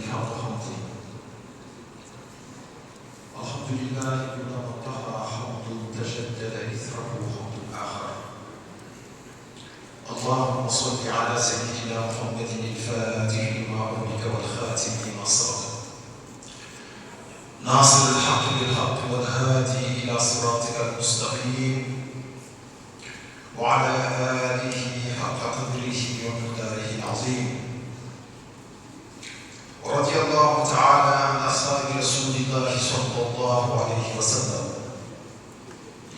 حق حمده الحمد لله كلما طهر حمد تجدد إثره حمد آخر. اللهم صل على سيدنا محمد الفاتح لما أغلق والخاتم لما سبق ناصر الحق بالحق والهادي إلى صراطك المستقيم وعلى آله حق قدره ومقداره العظيم. ورضي الله تعالى عن أصحاب رسول الله صلى الله عليه وسلم.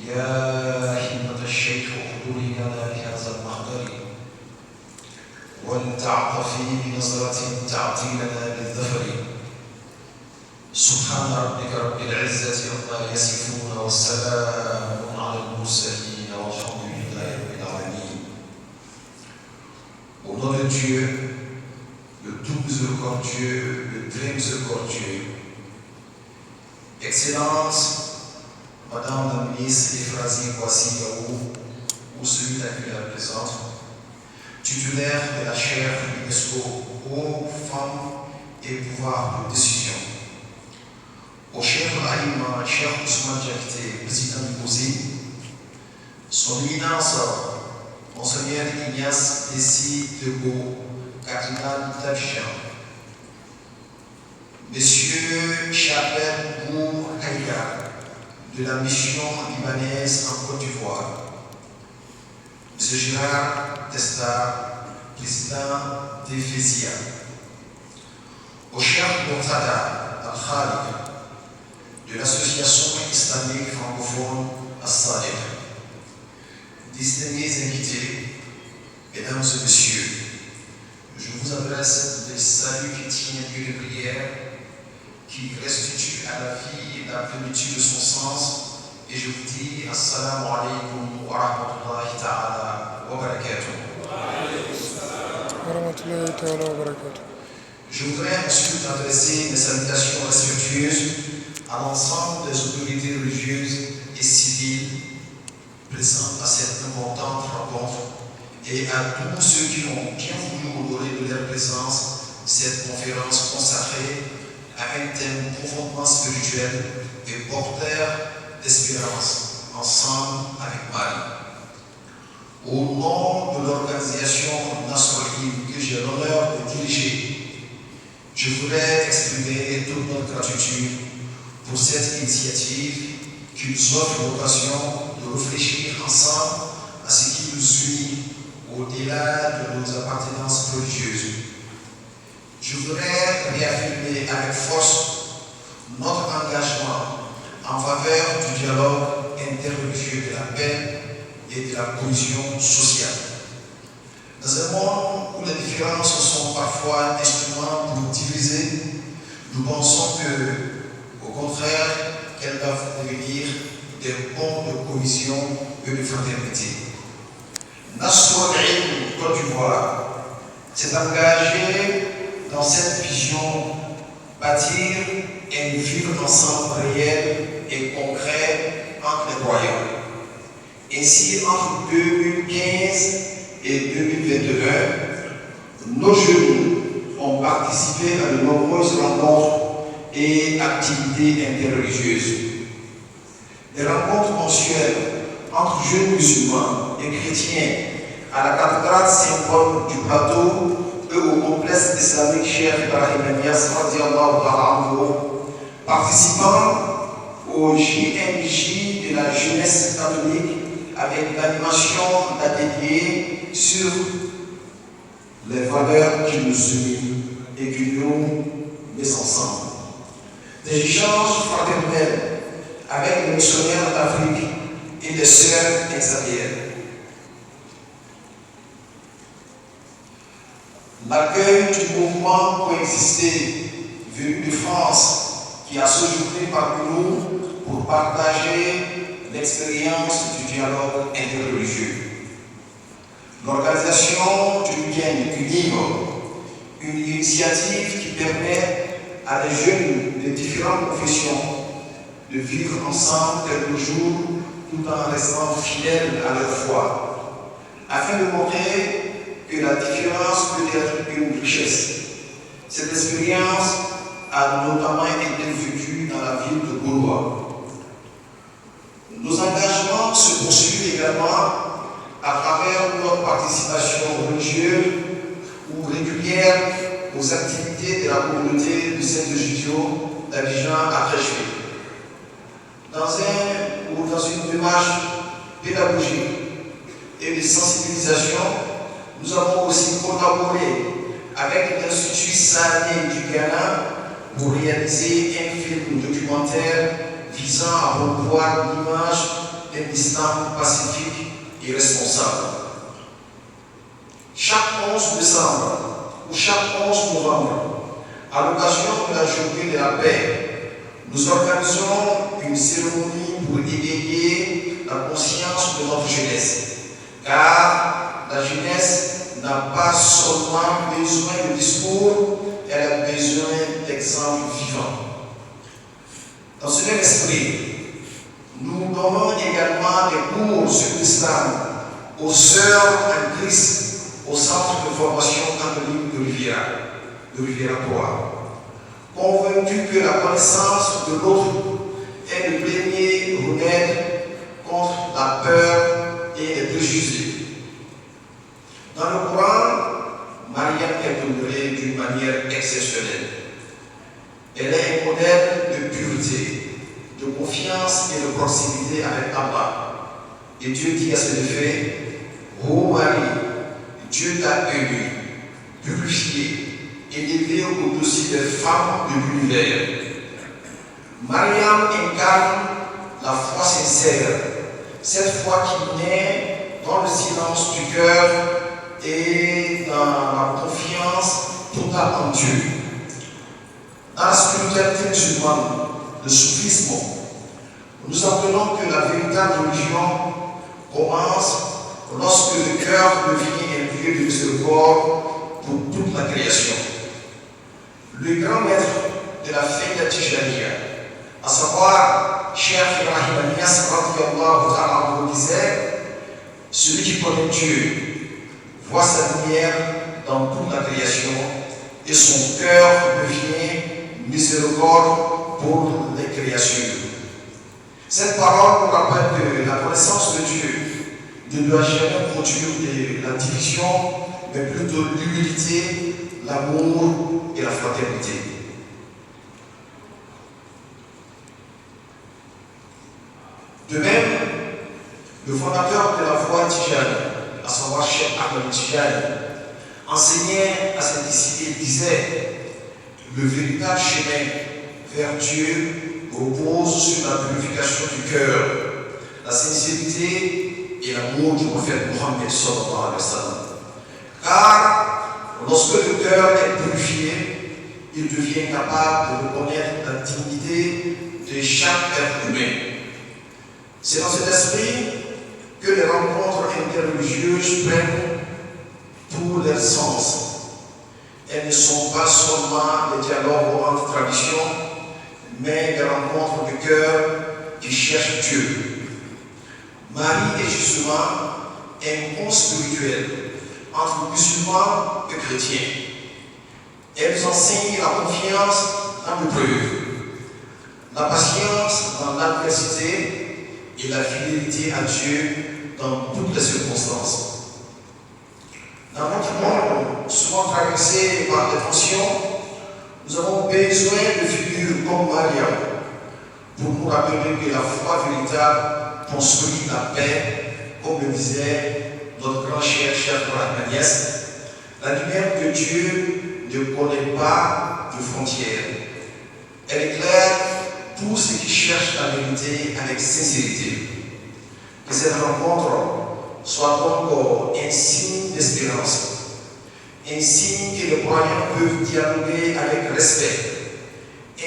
يا همة الشيخ احضري لنا بهذا المحضر ولتعطفي بنظرة تعطي لنا بالظفر. سبحان ربك رب العزة عما يصفون والسلام على المرسلين والحمد لله رب العالمين. Au nom de Dieu, le tout miséricordieux, le très miséricordieux, Excellence, Madame la ministre Euphrasie Boissy-Gaou, ou celui qui la représente, titulaire de la chaire UNESCO aux femmes et pouvoir de décision, au chef Aïma, cher Ousmane Diakité, président du COSI, son éminence, Monseigneur Ignace Dessi Debo, cardinal d'Abidjan, Monsieur Chapelle Bour Haïda, de la mission libanaise en Côte d'Ivoire, Monsieur Gérard Testa, président d'Ephésia, au chef Mortada Al-Khalik, de l'association islamique francophone As-Sadiq, distingués invités, mesdames et messieurs, je vous adresse des saluts chrétiens et de prière qui restituent à la vie et la plénitude de son sens, et je vous dis Assalamu alaikum wa rahmatullahi ta'ala wa barakatuh. Je voudrais ensuite adresser mes salutations respectueuses à l'ensemble des autorités religieuses et civiles présentes à cette importante rencontre et à tous ceux qui ont bien voulu honorer de leur présence cette conférence consacrée à un thème profondément spirituel et porteur d'espérance, ensemble avec Marie. Au nom de l'organisation nationale que j'ai l'honneur de diriger, je voudrais exprimer toute notre gratitude pour cette initiative qui nous offre l'occasion de réfléchir ensemble à ce qui nous unit au-delà de nos appartenances religieuses. Je voudrais réaffirmer avec force notre engagement en faveur du dialogue interreligieux, de la paix et de la cohésion sociale. Dans un monde où les différences sont parfois instruments pour diviser, nous pensons que, au contraire, qu'elles doivent devenir des ponts de cohésion et de fraternité. Nassau Côte d'Ivoire s'est engagé dans cette vision, bâtir un vivre ensemble réel et concret entre les croyants. Ainsi, entre 2015 et 2021, nos jeunes ont participé à de nombreuses rencontres et activités interreligieuses. Les rencontres mensuelles entre jeunes musulmans et chrétiens à la cathédrale Saint-Paul du Plateau et au complexe islamique Cheikh Ibrahim Niass participant au JMJ de la jeunesse catholique avec l'animation d'ateliers sur les valeurs qui nous unissent et qui nous mettent ensemble. Des échanges fraternels avec les missionnaires d'Afrique et les sœurs exaltées. L'accueil du mouvement Coexister venu de France qui a séjourné parmi nous pour partager l'expérience du dialogue interreligieux. L'organisation du week-end une initiative qui permet à des jeunes de différentes confessions de vivre ensemble quelques jours tout en restant fidèles à leur foi, afin de montrer que la différence peut être une richesse. Cette expérience a notamment été vécue dans la ville de Gaulois. Nos engagements se poursuivent également à travers notre participation religieuse ou régulière aux activités de la communauté de Saint-Egidio d'Abidjan à Trècheville. Dans une démarche pédagogique et de sensibilisation, nous avons aussi collaboré avec l'Institut Sané du Ghana pour réaliser un film documentaire visant à promouvoir l'image d'un islam pacifique et responsable. Chaque 11 décembre ou chaque 11 novembre, à l'occasion de la journée de la paix, nous organisons une cérémonie pour éveiller la conscience de notre jeunesse. Car la jeunesse n'a pas seulement besoin de discours, elle a besoin d'exemples vivants. Dans ce même esprit, nous donnons également des cours sur l'islam aux sœurs en Christ au centre de formation catholique de Riviera 3. Convaincus que la connaissance de l'autre est le premier remède contre la peur et les préjugés. Dans le Coran, Mariam est honorée d'une manière exceptionnelle. Elle est un modèle de pureté, de confiance et de proximité avec Allah. Et Dieu dit à cet effet: ô Marie, Dieu t'a élu, purifié, élevé au-dessus des femmes de l'univers. Mariam incarne la foi sincère, cette foi qui naît dans le silence du cœur et dans la confiance totale en Dieu. Dans la spiritualité musulmane, le soufisme, nous apprenons que la véritable religion commence lorsque le cœur devient un lieu de miséricorde pour toute la création. Le grand maître de la fête Tijaniya, à savoir Cheikh Ibrahim Niass disait: celui qui connaît Dieu voit sa lumière dans toute la création et son cœur devient miséricorde pour les créatures. Cette parole nous rappelle que la connaissance de Dieu ne doit jamais produire de la division, mais plutôt l'humilité, l'amour et la fraternité. De même, le fondateur de la foi Tijani, à savoir Cheikh Ahmed Tijani, enseignait à ses disciples et disait: le véritable chemin vers Dieu repose sur la purification du cœur, la sincérité et l'amour du prophète Mohammed sallallahu alayhi wa sallam. Car lorsque le cœur est purifié, il devient capable de reconnaître la dignité de chaque être humain. C'est dans cet esprit que les rencontres interreligieuses prennent tout leur sens. Elles ne sont pas seulement des dialogues entre traditions, mais des rencontres de cœur qui cherchent Dieu. Marie est justement un pont spirituel entre musulmans et chrétiens. Elle nous enseigne la confiance dans l'épreuve, la patience dans l'adversité et la fidélité à Dieu dans toutes les circonstances. Dans notre monde, souvent traversé par des tensions, nous avons besoin de figures comme Maria pour nous rappeler que la foi véritable construit la paix, comme le disait notre grand cher Ibrahim Niass. La lumière de Dieu ne connaît pas de frontières. Elle éclaire tous ceux qui cherchent la vérité avec sincérité. Que cette rencontre soit donc un signe d'espérance, un signe que les croyants peuvent dialoguer avec respect,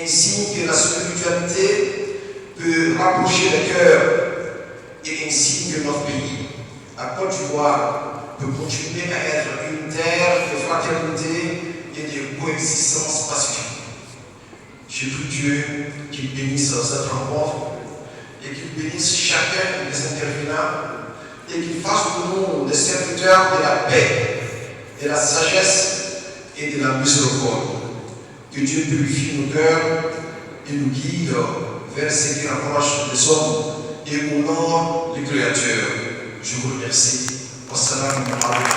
un signe que la spiritualité peut rapprocher les cœurs, et un signe que notre pays, à Côte d'Ivoire, peut continuer à être une terre de fraternité et de coexistence pacifique. Je prie Dieu qu'il bénisse cette rencontre et qu'il bénisse chacun des intervenants et qu'il fasse de nous des serviteurs de la paix, de la sagesse et de la miséricorde. Que Dieu purifie nos cœurs et nous guide vers ce qui rapproche les hommes et honore les créatures. Je vous remercie. Wassalamu alaikum.